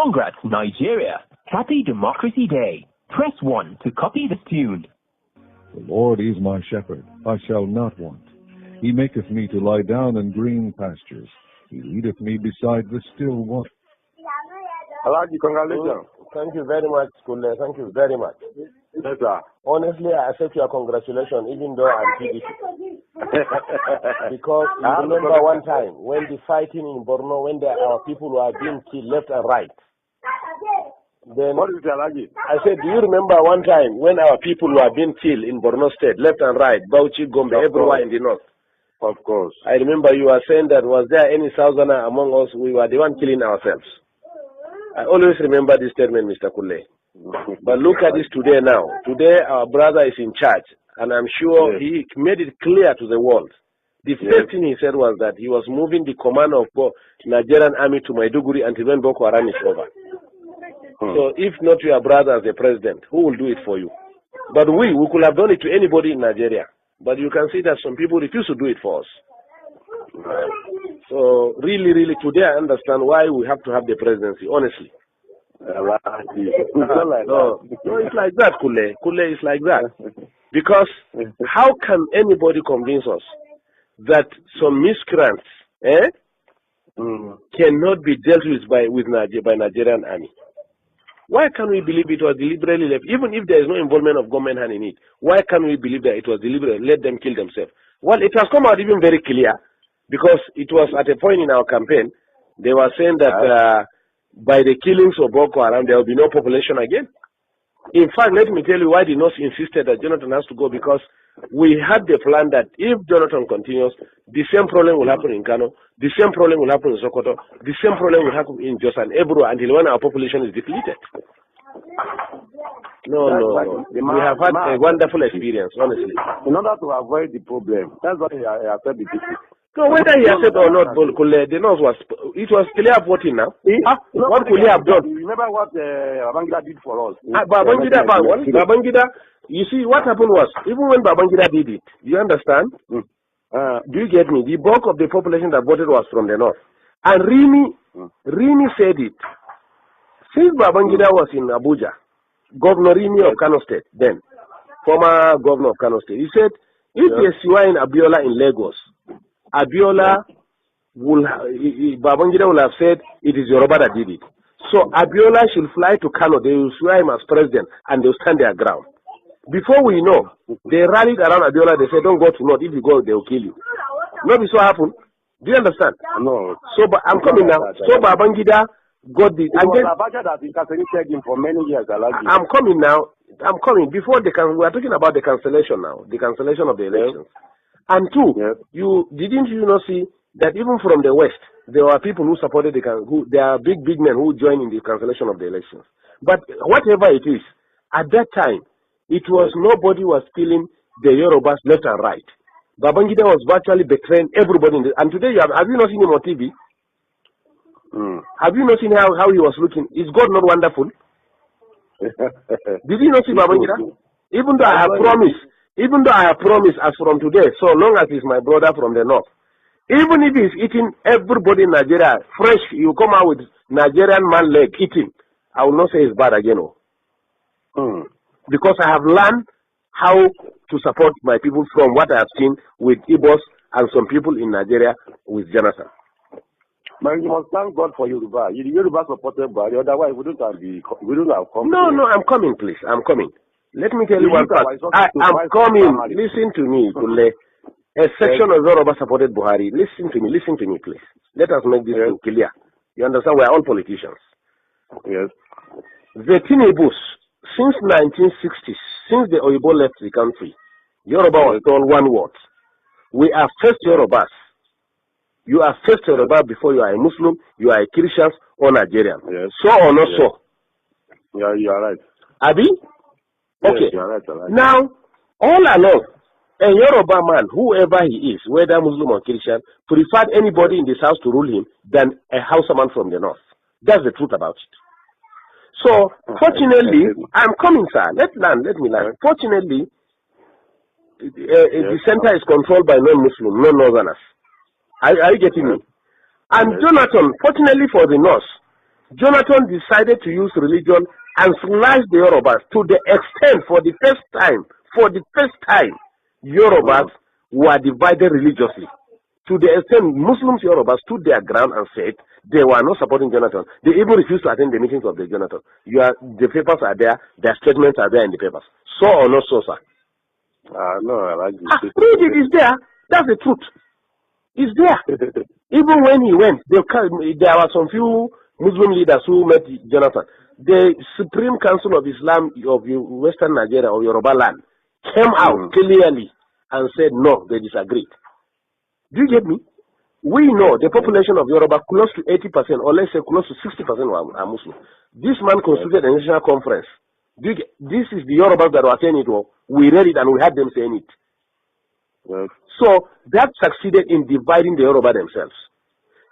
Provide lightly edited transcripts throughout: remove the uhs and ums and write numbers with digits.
Congrats, Nigeria. Happy Democracy Day. Press 1 to copy this tune. The Lord is my shepherd, I shall not want. He maketh me to lie down in green pastures. He leadeth me beside the still water. Alaji, congratulations. Thank you very much, Kule. Thank you very much. Yes, sir. Honestly, I accept your congratulations, even though I'm PDP. Because I remember one time when the fighting in Borno, when our people were being killed left and right. Then what is it, Alaji? I said, do you remember one time when our people were being killed in Borno State, left and right, Bauchi, Gombe, everywhere in the north? Of course. I remember you were saying that was there any Southerner among us? We were the one killing ourselves. I always remember this statement, Mr. Kule. But look at this today now. Today our brother is in charge, and I'm sure he made it clear to the world. The first thing he said was that he was moving the command of Nigerian army to Maiduguri until when Boko Haram is over. So if not your brother as the president, who will do it for you? But we could have done it to anybody in Nigeria. But you can see that some people refuse to do it for us. So really, today I understand why we have to have the presidency, honestly. No, it's like that, Kule. Kule is like that. Because how can anybody convince us that some miscreants cannot be dealt with by Nigerian army? Why can't we believe it was deliberately left? Even if there is no involvement of government hand in it, why can't we believe that it was deliberate? Let them kill themselves. Well, it has come out even very clear, because it was at a point in our campaign, they were saying that by the killings of Boko Haram, there will be no population again. In fact, let me tell you why the North insisted that Jonathan has to go, because we had the plan that if Jonathan continues, the same problem will happen in Kano, the same problem will happen in Sokoto, the same problem will happen in Jos and Ebro until when our population is depleted. No. We have had a wonderful experience, honestly. In order to avoid the problem, that's why I said the people. So whether he accepted or not, the North it was clear voting now. What could he have done? Remember what Babangida did for us? Babangida, you see, what happened was, even when Babangida did it, you understand? Do you get me? The bulk of the population that voted was from the North. And Rimi said it. Since Babangida was in Abuja, Governor Rimi of Kano State, then, former governor of Kano State, he said, if there's in Abiola in Lagos, Babangida will have said it is Yoruba that did it. So Abiola should fly to Kano, they will swear him as president, and they'll stand their ground. Before we know, they rallied around Abiola, they said, don't go to North, if you go, they will kill you. Nobody saw happen. Do you understand? No. So, but I'm coming now. So Babangida got the... And then, Abacha that incarcerated him for many years. I'm coming now. I'm coming. Before we are talking about the cancellation now, the cancellation of the elections. And two, didn't you not see that even from the West, there were people who supported there are big men who joined in the cancellation of the elections. But whatever it is, at that time, it was nobody was killing the Yorubas left and right. Babangida was virtually betraying everybody. And today, have you not seen him on TV? Have you not seen how he was looking? Is God not wonderful? Did you not see Babangida? Even though I have promised as from today, so long as he's my brother from the North, even if he's eating everybody in Nigeria, fresh, you come out with Nigerian man leg eating, I will not say it's bad again. Because I have learned how to support my people from what I have seen with Igbos and some people in Nigeria with Jonathan. But you must thank God for Yoruba. Yoruba supported Buhari, otherwise we wouldn't have come. No, I'm coming, please. I'm coming. Let me tell you one part. I'm coming. Listen to me, Kule. A section of Yoruba supported Buhari. Listen to me, please. Let us make this thing clear. You understand? We are all politicians. Yes. The Tinebus, since 1960s, since the Oyibo left the country, Yoruba was told one word. We are first Yorubas. You are first Yoruba before you are a Muslim, you are a Christian or Nigerian. Yes. So or not so? Yeah, you are right. Abi? Okay. Yes, you are right. Now, all along, a Yoruba man, whoever he is, whether Muslim or Christian, preferred anybody in this house to rule him than a Hausa man from the North. That's the truth about it. So, fortunately, I'm coming, sir. Let me learn. Fortunately, the center is controlled by non-Muslim, non-Northerners. Are you getting me? And Jonathan, fortunately for the North, Jonathan decided to use religion and slash the Yorubas to the extent, for the first time, Yorubas were divided religiously. To the extent Muslims Yorubas stood their ground and said they were not supporting Jonathan. They even refused to attend the meetings of the Jonathan. The papers are there, their statements are there in the papers. So or not so, sir? No, I like it. Read it, it's there. That's the truth. It's there. Even when he went, there were some few Muslim leaders who met Jonathan. The Supreme Council of Islam of Western Nigeria or Yoruba land came out clearly and said no, they disagreed. Do you get me? We know the population of Yoruba, close to 80%, or let's say close to 60% are Muslim. This man constituted a national conference. This is the Yorubas that were saying it. We read it and we had them saying it. Yes. So that succeeded in dividing the Yoruba themselves.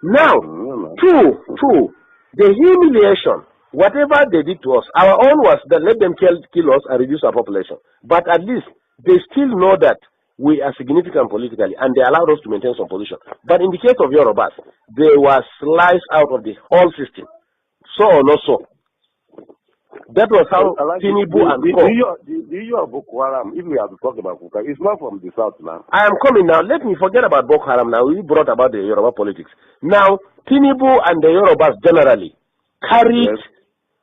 Now, two, the humiliation, whatever they did to us, our own was that let them kill us and reduce our population. But at least they still know that we are significant politically and they allowed us to maintain some position. But in the case of Yorubas, they were sliced out of the whole system. So or not so. That was how Tinubu and the issue of Boko Haram, if we have to talk about Boko Haram, it's not from the south now. I am coming now. Let me forget about Boko Haram now. We brought about the Yoruba politics. Now, Tinubu and the Yorubas generally carried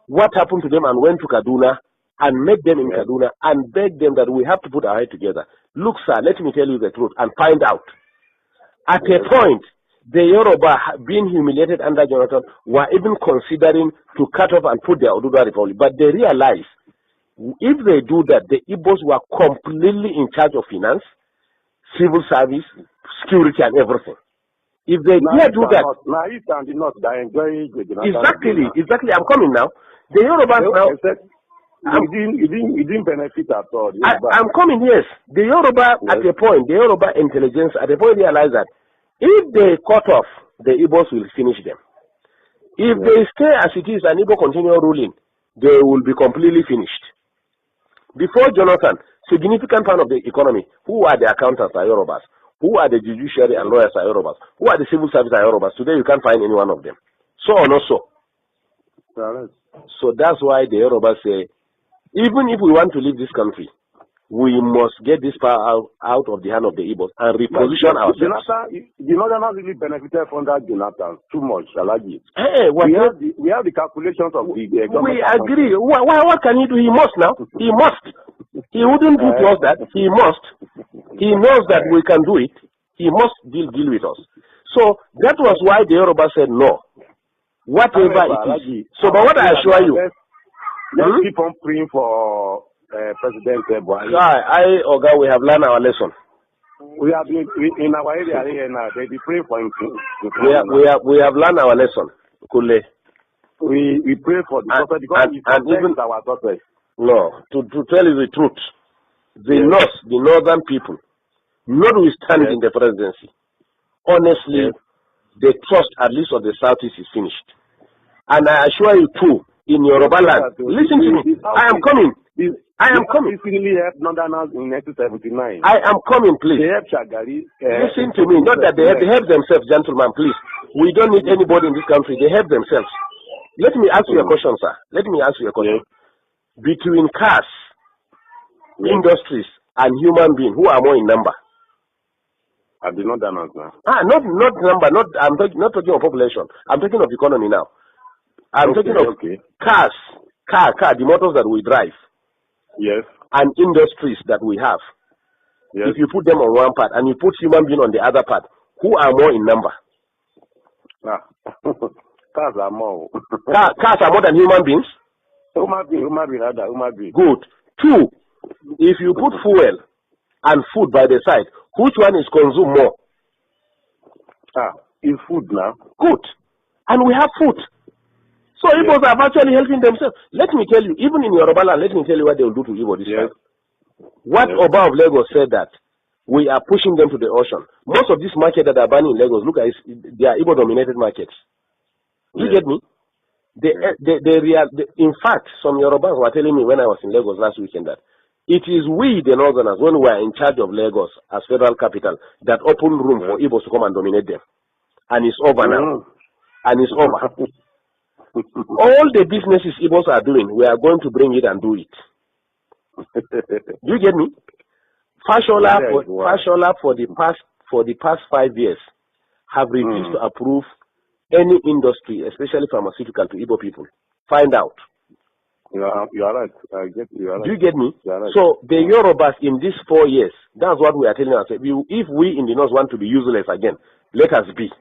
what happened to them and went to Kaduna and met them in Kaduna and begged them that we have to put our head together. Look, sir, let me tell you the truth and find out. At a point, the Yoruba, being humiliated under Jonathan, were even considering to cut off and put their Oduduwa Republic. But they realized if they do that, the Igbos were completely in charge of finance, civil service, security, and everything. If they dare do that, now East and the North, they enjoy exactly. I'm coming now. The Yorubas now. You didn't benefit at all. I'm coming, yes. The Yoruba at a point, the Yoruba intelligence at a point realized that if they cut off, the Igbos will finish them. If they stay as it is and Igbo continue ruling, they will be completely finished. Before Jonathan, significant part of the economy, who are the accountants are Yorubas, who are the judiciary and lawyers are Yorubas, who are the civil service are Yorubas. Today you can't find any one of them. So or not so? So that's why the Yorubas say, even if we want to leave this country, we must get this power out of the hand of the Igbos and reposition ourselves. The Northerners really benefited from that Jonathan too much, Alagi. Hey, we have the calculations of the we agree. What can he do? He must now. He must. He wouldn't do to us that. He must. He knows that we can do it. He must deal with us. So that was why the Yoruba said no. Whatever it is. So, but what I assure you, let's keep on praying for President Buhari. Oga, we have learned our lesson. We have been in our area here now. They be praying for him. We have learned our lesson. Kule. We pray for the prophet because and even our prophet. No, to tell you the truth, the North, the northern people, notwithstanding the presidency, honestly, the trust at least of the Southeast is finished. And I assure you too, in Yoruba land, listen to me. I am coming. I am coming. Recently helped Northerners in 1979. I am coming, please. They helped Shagari. Listen to me. Not that they help themselves, gentlemen, please. We don't need anybody in this country. They help themselves. Let me ask you a question, sir. Let me ask you a question. Between cars, industries, and human beings, who are more in number? At the Northerners now. Not number. I'm not talking of population. I'm talking of economy now. I'm talking of cars, the motors that we drive. Yes. And industries that we have. Yes. If you put them on one part and you put human being on the other part, who are more in number? Cars are more. Cars are more than human beings? Human being. Good. Two, if you put fuel and food by the side, which one is consumed more? It's food now. Good. And we have food. So Igbos are actually helping themselves. Let me tell you, even in Yoruba land, let me tell you what they will do to Igbo this time. What Oba of Lagos said that we are pushing them to the ocean. Most of these markets that are banning in Lagos, look at it, they are Igbo-dominated markets. You get me? In fact, some Yorubas were telling me when I was in Lagos last weekend that it is we, the Northerners, when we are in charge of Lagos as federal capital, that open room for Igbos to come and dominate them. And it's over now. And it's over. All the businesses Igbos are doing, we are going to bring it and do it. Do you get me? Fashola for the past 5 years have refused to approve any industry, especially pharmaceutical, to Igbo people. Find out. You are right. I get you. Are right. Do you get me? Right. So the Yorubas in these 4 years, that's what we are telling ourselves. If we in the north want to be useless again, let us be.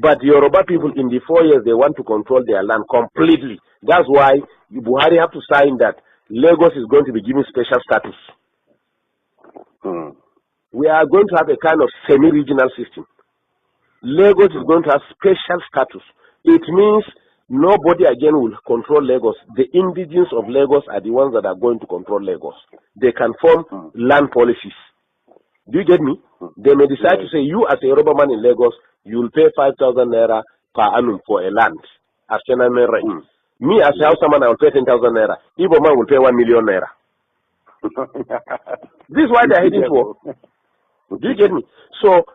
But the Yoruba people in the 4 years, they want to control their land completely. That's why Buhari have to sign that Lagos is going to be given special status. We are going to have a kind of semi-regional system. Lagos is going to have special status. It means nobody again will control Lagos. The indigenes of Lagos are the ones that are going to control Lagos. They can form land policies. Do you get me? They may decide to say, you as a Yoruba man in Lagos, you will pay 5,000 naira per annum for a land as tenement rent. Me as a Hausa man, I will pay 10,000 naira. Igbo man will pay 1 million naira. This is why they are heading for. Do you get me? So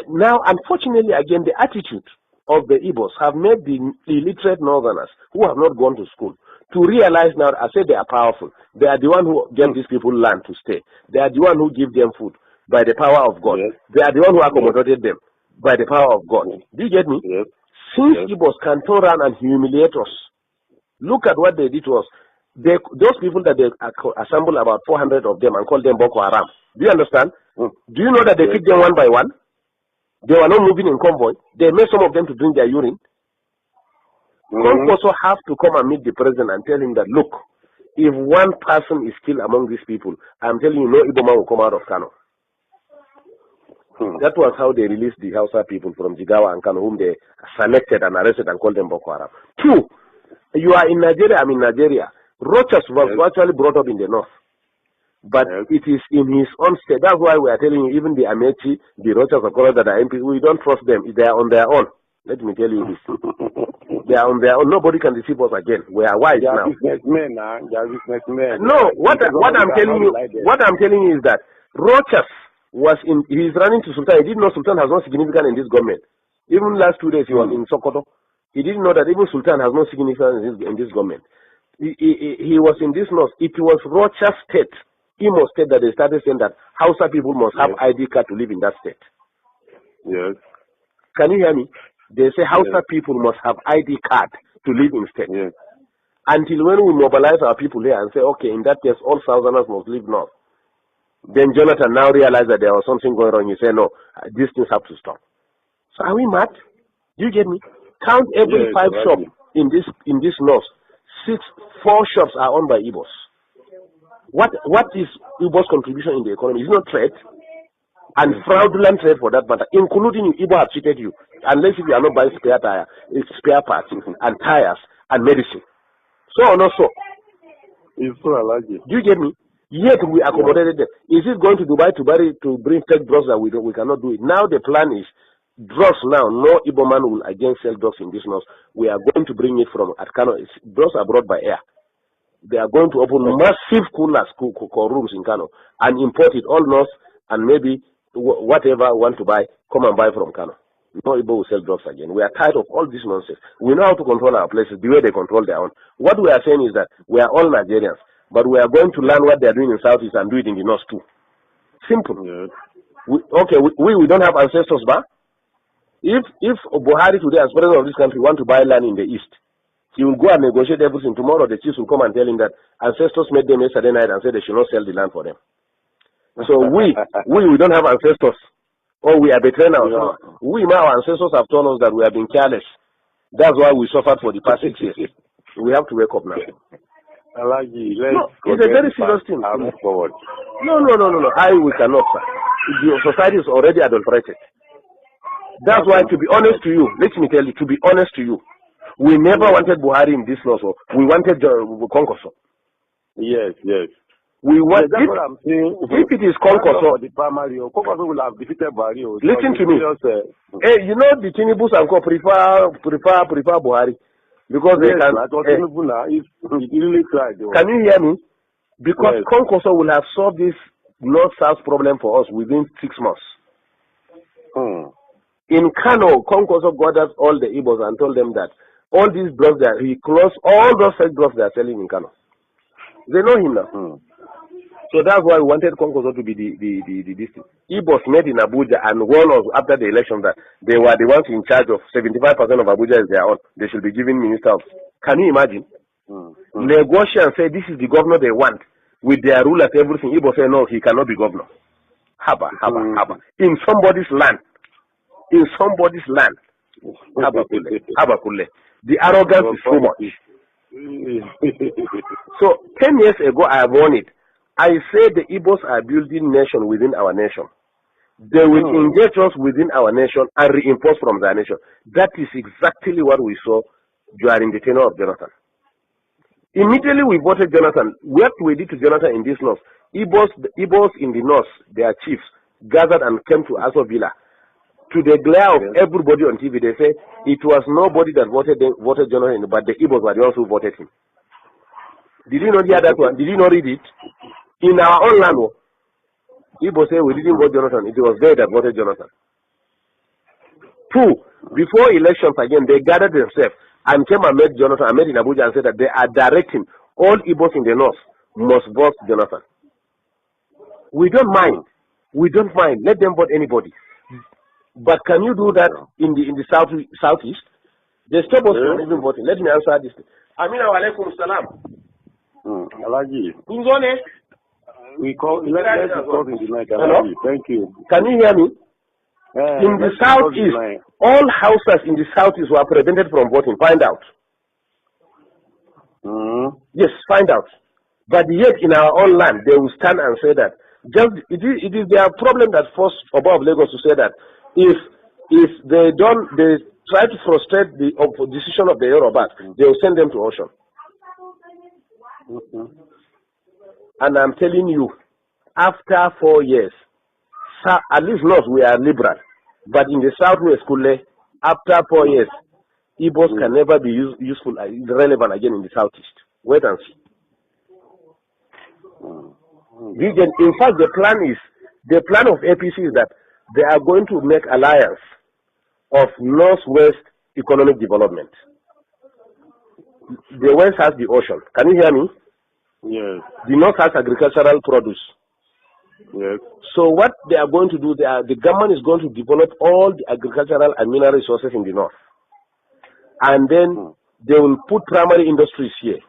now, unfortunately, again, the attitude of the Igbos have made the illiterate northerners who have not gone to school to realize now, I say they are powerful. They are the one who gave these people land to stay. They are the one who give them food by the power of God. They are the one who accommodated them by the power of God. Do you get me? Since Igbos can turn around and humiliate us, look at what they did to us. Those people that they assembled, about 400 of them, and called them Boko Haram. Do you understand? Do you know that they picked them one by one? They were not moving in convoy. They made some of them to drink their urine. Also have to come and meet the president and tell him that, look, if one person is killed among these people, I'm telling you, no Igbo man will come out of Kano. That was how they released the Hausa people from Jigawa and Kano, whom they selected and arrested and called them Boko Haram. 2, you are in Nigeria, I'm in Nigeria. Rochas was actually brought up in the north. But it is in his own state. That's why we are telling you, even the Amechi, the Rochas of Colorado that are MP, we don't trust them. They are on their own. Let me tell you this. They are on their own. Nobody can deceive us again. We are wise now. Businessmen, they are businessmen. No, what I'm telling you is that Rochas he's running to Sultan. He didn't know Sultan has no significance in this government. Even last 2 days he was in Sokoto. He didn't know that even Sultan has no significance in this government. He was in this north. It was Rochas State, Imo State, that they started saying that Hausa people must have ID card to live in that state. Yes. Can you hear me? They say Hausa people must have ID card to live in state. Yes. Until when we mobilize our people here and say, okay, in that case, all Southerners must live north. Then Jonathan now realized that there was something going on. He said, no, these things have to stop. So are we mad? Do you get me? Count every 5 shops in this north. 4 shops are owned by Igbos. What is Igbo's contribution in the economy? It's not trade, and fraudulent trade for that matter, including you. Igbo have cheated you, unless if you are not buying spare parts and tires and medicine. So on also. It's so allergic. Do you get me? Yet we accommodated them. Is it going to Dubai to bring fake drugs that we cannot do it? Now the plan is drugs now. No Igbo man will again sell drugs in this north. We are going to bring it from Kano. Drugs are brought by air. They are going to open massive coolers, rooms in Kano and import it all north, and maybe whatever want to buy, come and buy from Kano. No Igbo will sell drugs again. We are tired of all this nonsense. We know how to control our places the way they control their own. What we are saying is that we are all Nigerians, but we are going to learn what they are doing in Southeast and do it in the North too. Simple. Yes. We don't have ancestors, but if Buhari today, as president of this country, want to buy land in the East, he will go and negotiate everything. Tomorrow the chiefs will come and tell him that ancestors made them yesterday night and said they should not sell the land for them. So we don't have ancestors, or we are betraying ourselves. Our ancestors have told us that we have been careless. That's why we suffered for the past 6 years. We have to wake up now. It's a very serious thing. Move forward. No. We cannot, sir. The society is already adulterated. That's why, to be honest to you, let me tell you, to be honest to you, we never wanted Buhari in this law, so we wanted Konkoso. Yes. We want, that's what I'm saying. If it is Konkoso, the primary, Konkoso will have defeated Buhari. Listen to me. Hey, you know the Tinibus and Co prefer Buhari because they can. Can you hear me? Because Konkoso will have solved this North-South problem for us within 6 months. In Kano, Konkoso gathered all the Igbos and told them that all these drugs that he closed all those fake drugs they are selling in Kano. They know him now. So that's why we wanted Konkozo to be the district. Igbos met in Abuja and warned us after the election that they were the ones in charge of 75% of Abuja is their own. They should be given minister of. Can you imagine? Negotiate and say this is the governor they want with their rulers, everything. Igbo say no, he cannot be governor. Haba. In somebody's land. In somebody's land. Haba kule. The arrogance is too much. So 10 years ago I have warned it. I said the Igbos are building nation within our nation. They will engage us within our nation and reinforce from their nation. That is exactly what we saw during the tenure of Jonathan. Immediately we voted Jonathan. What we did to Jonathan in this north, Igbos in the north, their chiefs, gathered and came to Aso Villa. To the glare of everybody on TV, they say it was nobody that voted Jonathan, but the Igbos were the ones who voted him. Did you not hear that one? Did you not read it? In our own land, Igbo say we didn't vote Jonathan. It was they that voted Jonathan. 2, before elections again, they gathered themselves and came and met Jonathan. I met in Abuja and said that they are directing all Igbos in the north must vote Jonathan. We don't mind. We don't mind. Let them vote anybody. But can you do that in the southeast? They stop us from even voting. Let me answer this. Amina wa alaikum salam. Alaji. Unzone. We call let's discuss in the night. Alaji. Thank you. Can you hear me? In the southeast, all houses in the southeast were prevented from voting. Find out. Yes, find out. But yet in our own land, they will stand and say that. Just it is their problem that forced above Lagos to say that if they try to frustrate the decision of the Yorubas, they will send them to ocean. And I'm telling you, after 4 years, at least not we are liberal, but in the southwest, after 4 years, Igbos can never be useful, relevant again in the southeast. Wait and see. In fact, the plan of APC is that they are going to make alliance of northwest economic development. The west has the ocean. Can you hear me? Yes. The north has agricultural produce. Yes. So what they are going to do, the government is going to develop all the agricultural and mineral resources in the north. And then they will put primary industries here.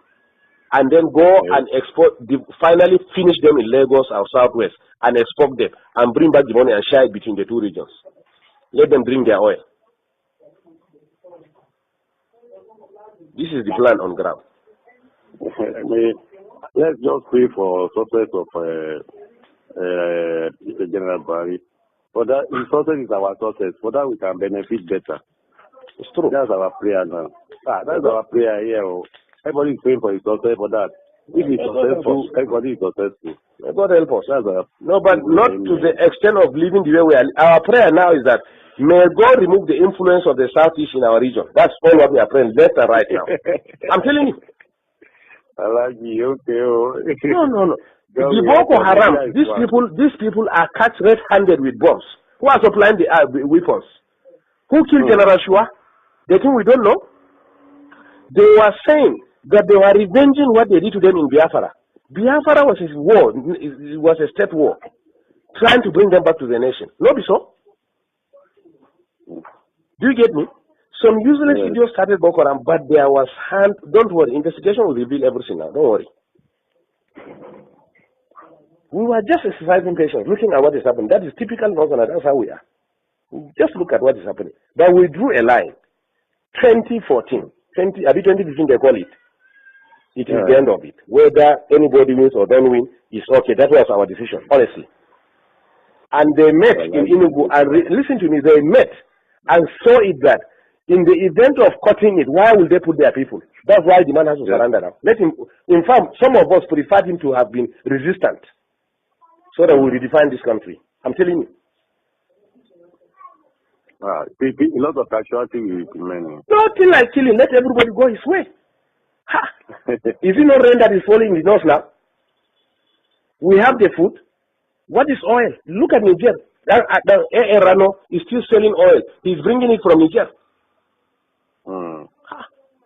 And then go and export, finally finish them in Lagos or Southwest and export them and bring back the money and share it between the two regions. Let them bring their oil. This is the plan on ground. Let's just pray for success of General Barry. For that, his success is our success. For that, we can benefit better. It's true. That's our prayer now. That's our prayer here. Everybody is praying for his success for that. If he's successful, everybody is successful. God help us. No, but not to the extent of living the way we are. Our prayer now is that may God remove the influence of the Southeast in our region. That's all what we are praying left and right now. I'm telling you. I like you, okay. No. The Boko Haram, these people are catch red-handed with bombs. Who are supplying the weapons? Who killed General Shua? They think we don't know. They were saying that they were revenging what they did to them in Biafra. Biafra was a war. It was a state war. Trying to bring them back to the nation. No, be so? Do you get me? Some useless videos started Boko Haram, but there was hand. Don't worry, investigation will reveal everything now. Don't worry. We were just exercising patience, looking at what is happening. That is typical Northern. That's how we are. Just look at what is happening. But we drew a line. 2014, 2015 they call it. It is the end of it. Whether anybody wins or don't win is okay. That was our decision, honestly. And they met in Enugu and listen to me. They met and saw it that in the event of cutting it, why will they put their people? That's why the man has to surrender now. Let him. In fact, some of us preferred him to have been resistant, so that we redefine this country. I'm telling you. A lot of casualty will be many. Nothing like killing. Let everybody go his way. Ha! Is it not rain that is falling in the north now? We have the food. What is oil? Look at Niger. Rano is still selling oil. He's bringing it from Niger.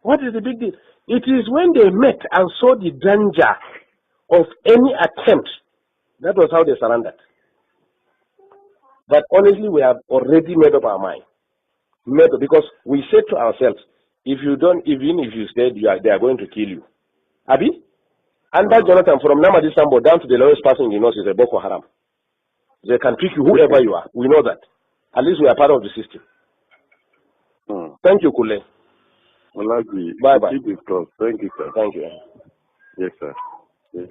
What is the big deal? It is when they met and saw the danger of any attempt, that was how they surrendered. But honestly, we have already made up our mind. Because we said to ourselves, if you don't, even if you stay, they are going to kill you. Abi? Under Jonathan, from Namadi Sambo down to the lowest person in the north is a Boko Haram. They can pick you whoever you are. We know that. At least we are part of the system. Thank you, Kule. Well, bye bye. Thank you, sir. Thank you. Yes, sir. Yes.